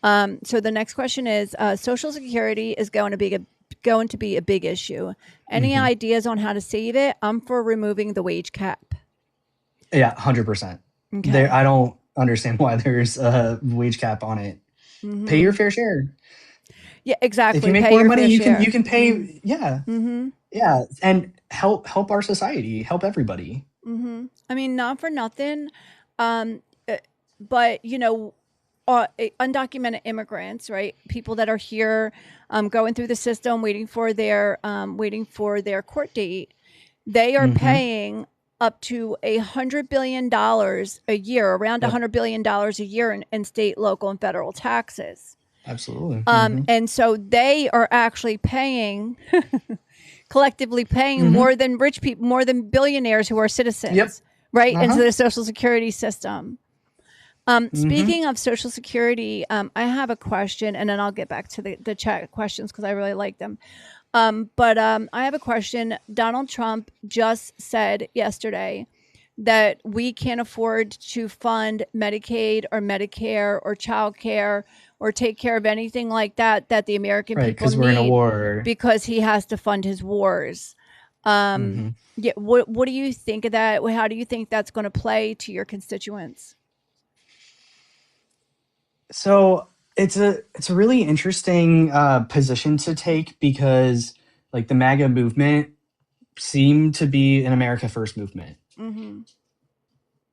So the next question is, Social Security is going to be a big issue. Any ideas on how to save it? I'm for removing the wage cap. Yeah, 100%. Okay. There, I don't understand why there's a wage cap on it. Pay your fair share. Yeah, If you exactly. make Pay more your money, fair you share. can pay. Yeah, yeah, and help our society, help everybody. I mean, not for nothing, um, uh, but undocumented immigrants, right? People that are here, going through the system, waiting for their court date. They are Hmm. paying up to $100 billion a year, around Yep, $100 billion a year in state, local, and federal taxes. absolutely. Hmm. And so they are actually paying, collectively paying Hmm. more than rich people, more than billionaires who are Yep. citizens, right, into Uh-huh. the Social Security system. Hmm. Speaking of Social Security, I have a question, and then I'll get back to the chat questions because I really like them. But I have a question. Donald Trump just said yesterday that we can't afford to fund Medicaid or Medicare or child care or take care of anything like that the American Right, people because we're in a need war. because he has to fund his wars. Um, Hmm. yeah, what do you think of that? How do you think that's going to play to your constituents? So it's a really interesting position to take because like the MAGA movement seemed to be an America First movement Mm-hmm.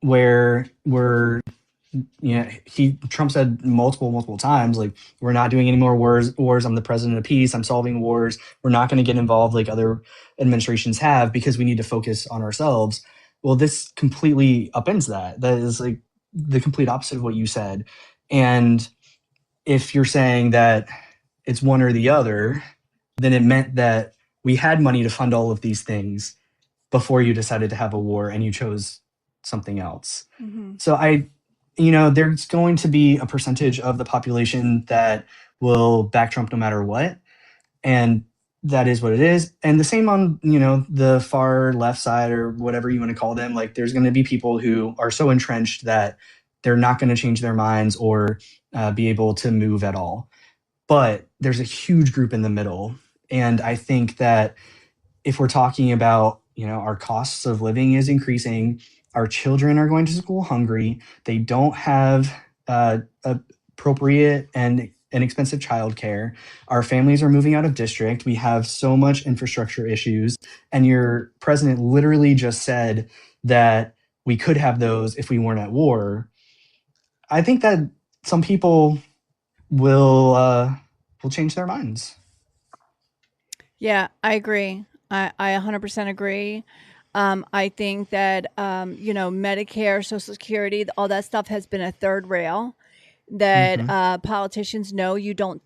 where we're he Trump said multiple times like we're not doing any more wars. I'm the president of peace. I'm solving wars. We're not going to get involved like other administrations have because we need to focus on ourselves. Well, this completely upends that is like the complete opposite of what you said. And if you're saying that it's one or the other, then it meant that we had money to fund all of these things before you decided to have a war and you chose something else. Mm-hmm. So there's going to be a percentage of the population that will back Trump no matter what. And that is what it is. And the same on, the far left side or whatever you want to call them. Like there's going to be people who are so entrenched that they're not going to change their minds or be able to move at all. But there's a huge group in the middle. And I think that if we're talking about, our costs of living is increasing, our children are going to school hungry, they don't have appropriate and inexpensive childcare, our families are moving out of district, we have so much infrastructure issues, and your president literally just said that we could have those if we weren't at war. I think that some people will change their minds. Yeah, I agree. I 100% agree. I think that, Medicare, Social Security, all that stuff has been a third rail that Hmm. politicians know you don't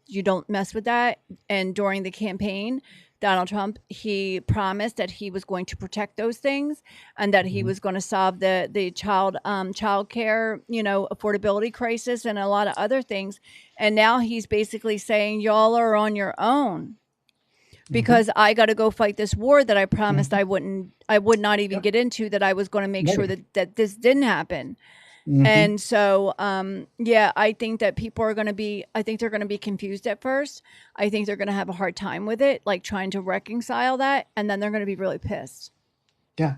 mess with that. And during the campaign, Donald Trump, he promised that he was going to protect those things and that he Hmm. was going to solve the child care, affordability crisis and a lot of other things. And now he's basically saying y'all are on your own Hmm. because I got to go fight this war that I promised Hmm. I would not even Yep. get into, that I was going to make sure Right. that this didn't happen. Hmm. And so, yeah, I think that people are going to be, I think they're going to be confused at first. I think they're going to have a hard time with it, like trying to reconcile that. And then they're going to be really pissed. Yeah.